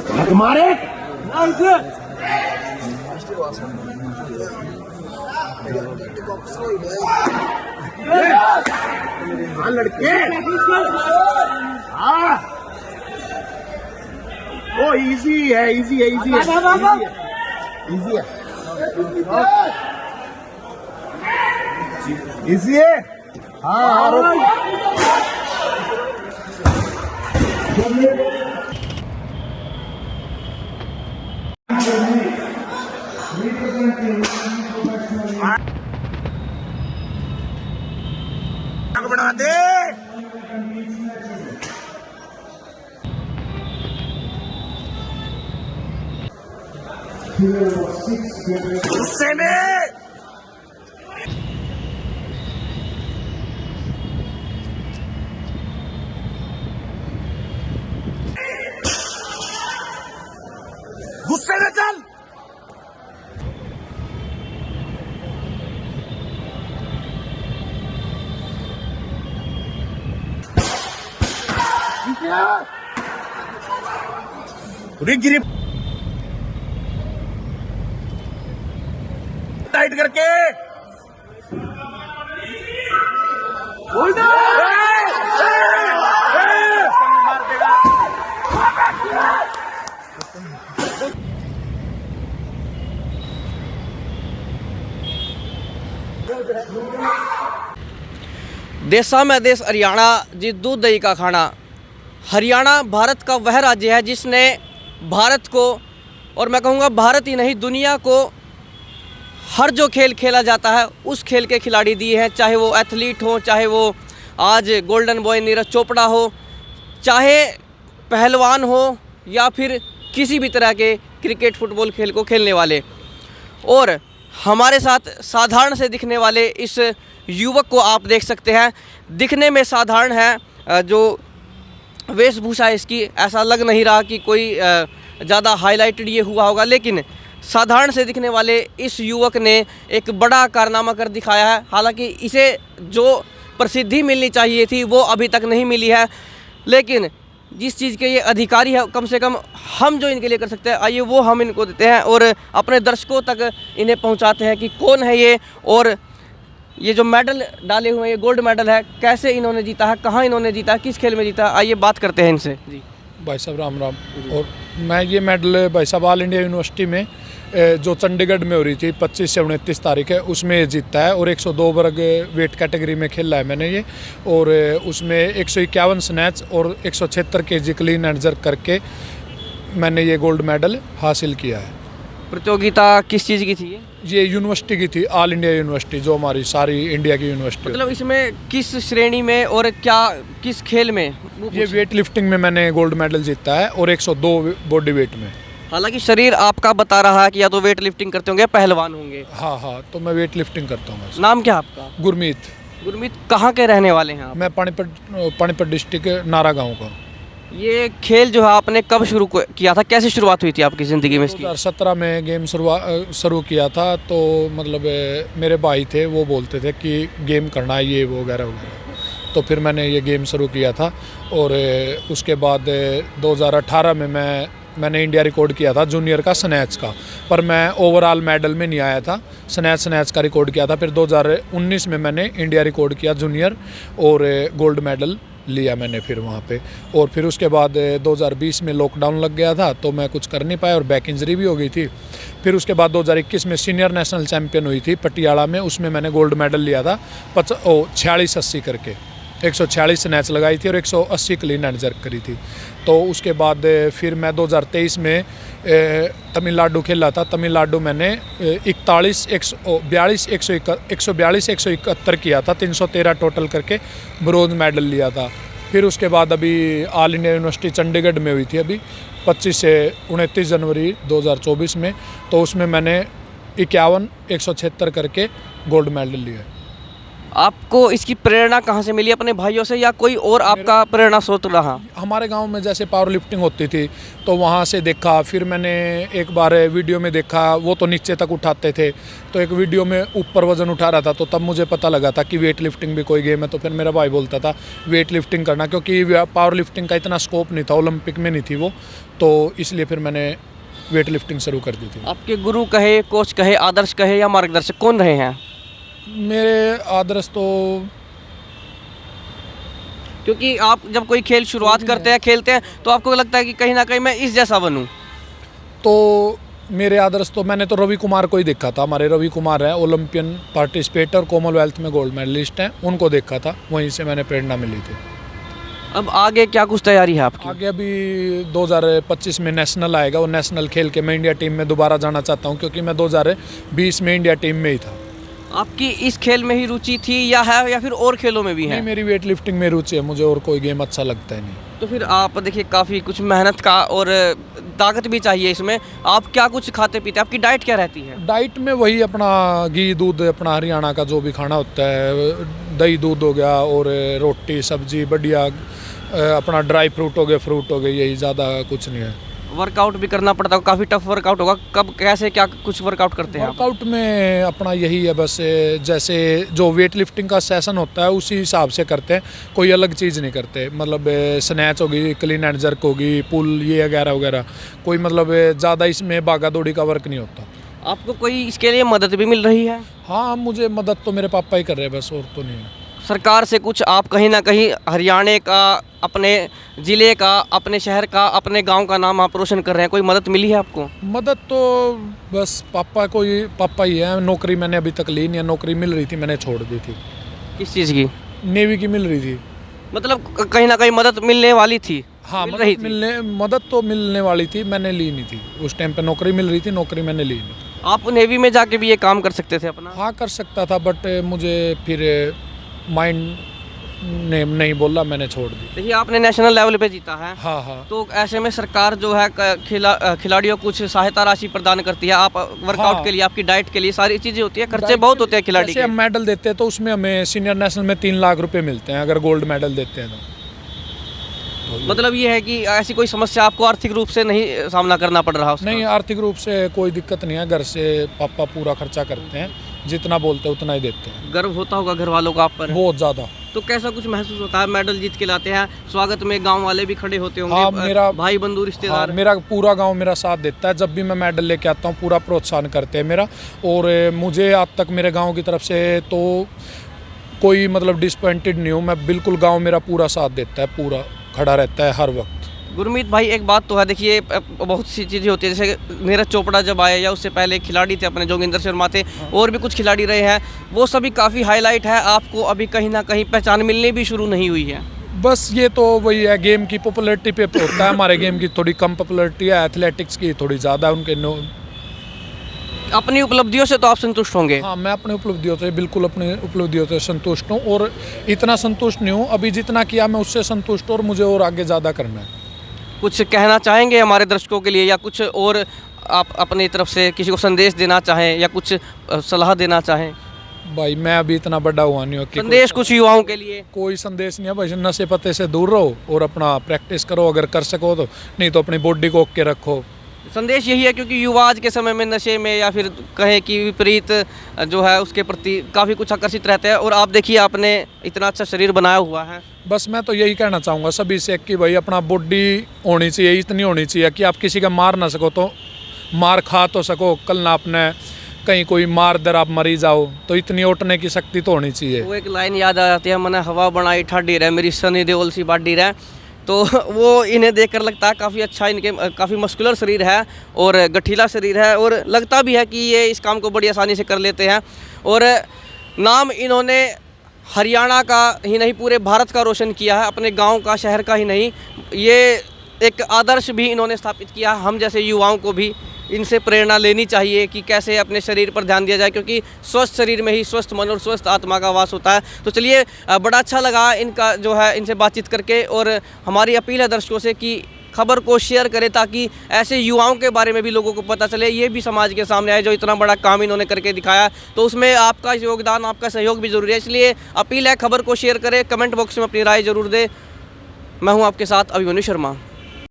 तुम्हारे लड़के हाँ ओ इजी है इजी है इजी है इजी है इजी है हाँ बना दे गुस्से में गुस्से में चल गिरी टाइट करके देशा में देश हरियाणा जी दूध दही का खाना। हरियाणा भारत का वह राज्य है जिसने भारत को, और मैं कहूँगा भारत ही नहीं दुनिया को, हर जो खेल खेला जाता है उस खेल के खिलाड़ी दिए हैं। चाहे वो एथलीट हो, चाहे वो आज गोल्डन बॉय नीरज चोपड़ा हो, चाहे पहलवान हो, या फिर किसी भी तरह के क्रिकेट फुटबॉल खेल को खेलने वाले। और हमारे साथ साधारण से दिखने वाले इस युवक को आप देख सकते हैं। दिखने में साधारण है, जो वेशभूषा इसकी ऐसा लग नहीं रहा कि कोई ज़्यादा हाईलाइटेड ये हुआ होगा, लेकिन साधारण से दिखने वाले इस युवक ने एक बड़ा कारनामा कर दिखाया है। हालांकि इसे जो प्रसिद्धि मिलनी चाहिए थी वो अभी तक नहीं मिली है, लेकिन जिस चीज़ के ये अधिकारी है कम से कम हम जो इनके लिए कर सकते हैं, आइए वो हम इनको देते हैं और अपने दर्शकों तक इन्हें पहुंचाते हैं कि कौन है ये, और ये जो मेडल डाले हुए हैं, ये गोल्ड मेडल है, कैसे इन्होंने जीता है, कहाँ इन्होंने जीता है, किस खेल में जीता है। आइए बात करते हैं इनसे। जी भाई साहब राम राम। और मैं ये मेडल भाई साहब ऑल इंडिया यूनिवर्सिटी में जो चंडीगढ़ में हो रही थी 25 से 29 तारीख है, उसमें जीता है। और 102 वर्ग वेट कैटेगरी में खेला है मैंने ये, और उसमें 151 स्नैच और 176 kg क्लीन एंड जर्क करके मैंने ये गोल्ड मेडल हासिल किया है। प्रतियोगिता किस चीज़ की थी ये यूनिवर्सिटी की थी, ऑल इंडिया यूनिवर्सिटी, जो हमारी सारी इंडिया की यूनिवर्सिटी। मतलब इसमें किस श्रेणी में और क्या किस खेल में? ये वेट लिफ्टिंग में मैंने गोल्ड मेडल जीता है और 102 बॉडी वेट में। हालांकि शरीर आपका बता रहा है कि या तो वेट लिफ्टिंग करते होंगे, पहलवान होंगे। हाँ, तो मैं वेट लिफ्टिंग करता हूँ। नाम क्या आपका? गुरमीत। गुरमीत, कहाँ के रहने वाले हैं आप? मैं पानीपत डिस्ट्रिक्ट नारा गाँव का। ये खेल जो है आपने कब शुरू किया था, कैसे शुरुआत हुई थी आपकी ज़िंदगी में इसकी? 2017 में गेम शुरू किया था। तो मतलब मेरे भाई थे, वो बोलते थे कि गेम करना है ये वो वगैरह वगैरह, तो फिर मैंने ये गेम शुरू किया था। और उसके बाद 2018 में मैंने इंडिया रिकॉर्ड किया था जूनियर का स्नैच का, पर मैं ओवरऑल मेडल में नहीं आया था। स्नैच का रिकॉर्ड किया था। फिर 2019 में मैंने इंडिया रिकॉर्ड किया जूनियर और गोल्ड मेडल लिया मैंने फिर वहाँ पे। और फिर उसके बाद 2020 में लॉकडाउन लग गया था, तो मैं कुछ कर नहीं पाया और बैक इंजरी भी हो गई थी। फिर उसके बाद 2021 में सीनियर नेशनल चैम्पियन हुई थी पटियाला में, उसमें मैंने गोल्ड मेडल लिया था 46-80 करके। 146 स्नैच लगाई थी और 180 क्लीन एंड जर्क करी थी। तो उसके बाद फिर मैं 2023 में तमिलनाडु खेला था। तमिलनाडु मैंने 141 किया था, 313 टोटल करके ब्रोंज मेडल लिया था। फिर उसके बाद अभी ऑल इंडिया यूनिवर्सिटी चंडीगढ़ में हुई थी अभी 25 से 29 जनवरी 2024 में, तो उसमें मैंने 51-176 करके गोल्ड मेडल लिया। आपको इसकी प्रेरणा कहाँ से मिली, अपने भाइयों से या कोई और आपका प्रेरणा स्रोत रहा? हमारे गांव में जैसे पावर लिफ्टिंग होती थी तो वहाँ से देखा, फिर मैंने एक बार वीडियो में देखा, वो तो नीचे तक उठाते थे, तो एक वीडियो में ऊपर वज़न उठा रहा था, तो तब मुझे पता लगा था कि वेट लिफ्टिंग भी कोई गेम है। तो फिर मेरा भाई बोलता था वेट लिफ्टिंग करना, क्योंकि पावर लिफ्टिंग का इतना स्कोप नहीं था, ओलंपिक में नहीं थी वो, तो इसलिए फिर मैंने वेट लिफ्टिंग शुरू कर दी थी। आपके गुरु कहे, कोच कहे, आदर्श कहे या मार्गदर्शक कौन रहे हैं? मेरे आदर्श तो क्योंकि आप जब कोई खेल शुरुआत करते हैं, खेलते हैं, तो आपको लगता है कि कहीं ना कहीं मैं इस जैसा बनूं। तो मेरे आदर्श तो मैंने तो रवि कुमार को ही देखा था। हमारे रवि कुमार है ओलंपियन पार्टिसिपेटर, कॉमनवेल्थ में गोल्ड मेडलिस्ट हैं, उनको देखा था, वहीं से मैंने प्रेरणा मिली थी। अब आगे क्या कुछ तैयारी है आपकी? आगे अभी 2025 में नेशनल आएगा, और नेशनल खेल के मैं इंडिया टीम में दोबारा जाना चाहता हूँ, क्योंकि मैं 2020 में इंडिया टीम में ही था। आपकी इस खेल में ही रुचि थी या है, या फिर और खेलों में भी है? नहीं, मेरी वेट लिफ्टिंग में रुचि है, मुझे और कोई गेम अच्छा लगता है नहीं। तो फिर आप देखिए काफ़ी कुछ मेहनत का और ताकत भी चाहिए इसमें। आप क्या कुछ खाते पीते, आपकी डाइट क्या रहती है? डाइट में वही अपना घी दूध, अपना हरियाणा का जो भी खाना होता है, दही दूध हो गया, और रोटी सब्जी बढ़िया, अपना ड्राई फ्रूट हो गए, यही, ज़्यादा कुछ नहीं है। वर्कआउट भी करना पड़ता है, काफ़ी टफ वर्कआउट होगा। कब, कैसे, क्या कुछ वर्कआउट करते हैं आप? वर्कआउट में अपना यही है बस, जैसे जो वेट लिफ्टिंग का सेशन होता है उसी हिसाब से करते हैं, कोई अलग चीज़ नहीं करते। मतलब स्नैच होगी, क्लीन एंड जर्क होगी, पुल, ये वगैरह वगैरह, कोई मतलब ज़्यादा इसमें भागा दौड़ी का वर्क नहीं होता। आपको कोई इसके लिए मदद भी मिल रही है? हाँ, मुझे मदद तो मेरे पापा ही कर रहे हैं बस, और तो नहीं है। सरकार से कुछ आप कहीं ना कहीं हरियाणा का, अपने ज़िले का, अपने शहर का, अपने गांव का नाम आप रोशन कर रहे हैं, कोई मदद मिली है आपको? मदद तो बस पापा ही है। नौकरी मैंने अभी तक ली नहीं है, नौकरी मिल रही थी, मैंने छोड़ दी थी। किस चीज़ की? नेवी की मिल रही थी। मतलब कहीं ना कहीं मदद मिलने वाली थी? हाँ, मिल रही थी? मदद तो मिलने वाली थी, मैंने ली नहीं थी। उस टाइम पे नौकरी मिल रही थी, नौकरी मैंने ली नहीं। आप नेवी में जाके भी ये काम कर सकते थे अपना? हाँ, कर सकता था, बट मुझे फिर माइंड ने नहीं बोला, मैंने छोड़ दी। देखिए आपने नेशनल लेवल पे जीता है। हाँ हाँ। तो ऐसे में सरकार जो है खिलाड़ियों को कुछ सहायता राशि प्रदान करती है। आप वर्कआउट हाँ। के लिए, आपकी डाइट के लिए सारी चीज़ें होती है, खर्चे बहुत होते हैं खिलाड़ी जैसे के। हम मेडल देते हैं तो उसमें हमें सीनियर नेशनल में 3 लाख रुपए मिलते हैं, अगर गोल्ड मेडल देते हैं तो। मतलब ये है कि ऐसी कोई समस्या आपको आर्थिक रूप से नहीं सामना करना पड़ रहा उसका? नहीं, आर्थिक रूप से कोई दिक्कत नहीं है, घर से पापा पूरा खर्चा करते हैं, जितना बोलते हैं उतना ही देते हैं। गर्व होता होगा घर वालों का आप पर? बहुत ज़्यादा। तो कैसा कुछ महसूस होता है? मेडल जीत के लाते हैं, स्वागत में गांव वाले भी खड़े होते होंगे? हाँ, मेरा भाई बंधु रिश्तेदार? हाँ, मेरा पूरा गांव मेरा साथ देता है। जब भी मैं मेडल लेके आता हूँ पूरा प्रोत्साहन करते हैं मेरा, और मुझे आज तक मेरे गांव की तरफ से तो कोई मतलब डिसअपॉइंटेड नहीं हूँ मैं, बिल्कुल गांव मेरा पूरा साथ देता है, पूरा खड़ा रहता है हर वक्त। गुरमीत भाई, एक बात तो है, देखिए बहुत सी चीज़ें होती है, जैसे नीरज चोपड़ा जब आए या उससे पहले खिलाड़ी थे अपने, जोगिंदर शर्मा थे, और भी कुछ खिलाड़ी रहे हैं, वो सभी काफ़ी हाईलाइट है। आपको अभी कहीं ना कहीं पहचान मिलनी भी शुरू नहीं हुई है। बस ये तो वही है, गेम की पॉपुलैरिटी पे होता है। हमारे गेम की थोड़ी कम पॉपुलैरिटी है, एथलेटिक्स की थोड़ी ज़्यादा, उनके अपनी उपलब्धियों से तो आप संतुष्ट होंगे? हाँ, मैं अपनी उपलब्धियों से बिल्कुल अपनी उपलब्धियों से संतुष्ट हूँ, और इतना संतुष्ट नहीं हूँ अभी, जितना किया मैं उससे संतुष्ट हूँ, और मुझे और आगे ज़्यादा करना है। कुछ कहना चाहेंगे हमारे दर्शकों के लिए, या कुछ और आप अपनी तरफ से किसी को संदेश देना चाहें या कुछ सलाह देना चाहें? भाई मैं अभी इतना बड़ा हुआ नहीं हूँ कि संदेश कुछ युवाओं के लिए? कोई संदेश नहीं है भाई, नशे पत्ते से दूर रहो और अपना प्रैक्टिस करो अगर कर सको तो, नहीं तो अपनी बॉडी को ओके रखो। संदेश यही है, क्योंकि युवा आज के समय में नशे में या फिर कहें कि विपरीत जो है उसके प्रति काफ़ी कुछ आकर्षित रहते हैं, और आप देखिए आपने इतना अच्छा शरीर बनाया हुआ है। बस मैं तो यही कहना चाहूँगा सभी से कि भाई अपना बॉडी होनी चाहिए, इतनी होनी चाहिए कि आप किसी का मार ना सको तो मार खा तो सको, कल ना अपने कहीं कोई मार दर आप मरी जाओ, तो इतनी उठने की शक्ति तो होनी चाहिए। वो एक लाइन याद आ जाती है, मैंने हवा बनाई ठाडी रहे मेरी सनी देओल सी बाडी रहे, तो वो इन्हें देखकर लगता है काफ़ी अच्छा, इनके काफ़ी मस्कुलर शरीर है और गठीला शरीर है, और लगता भी है कि ये इस काम को बड़ी आसानी से कर लेते हैं। और नाम इन्होंने हरियाणा का ही नहीं पूरे भारत का रोशन किया है, अपने गांव का, शहर का ही नहीं, ये एक आदर्श भी इन्होंने स्थापित किया। हम जैसे युवाओं को भी इनसे प्रेरणा लेनी चाहिए कि कैसे अपने शरीर पर ध्यान दिया जाए, क्योंकि स्वस्थ शरीर में ही स्वस्थ मन और स्वस्थ आत्मा का वास होता है। तो चलिए, बड़ा अच्छा लगा इनका जो है इनसे बातचीत करके, और हमारी अपील है दर्शकों से कि खबर को शेयर करें ताकि ऐसे युवाओं के बारे में भी लोगों को पता चले, ये भी समाज के सामने आए। जो इतना बड़ा काम इन्होंने करके दिखाया, तो उसमें आपका योगदान, आपका सहयोग भी ज़रूरी है। इसलिए अपील है, खबर को शेयर करें, कमेंट बॉक्स में अपनी राय ज़रूर दें। मैं हूँ आपके साथ अभिमन्यु शर्मा।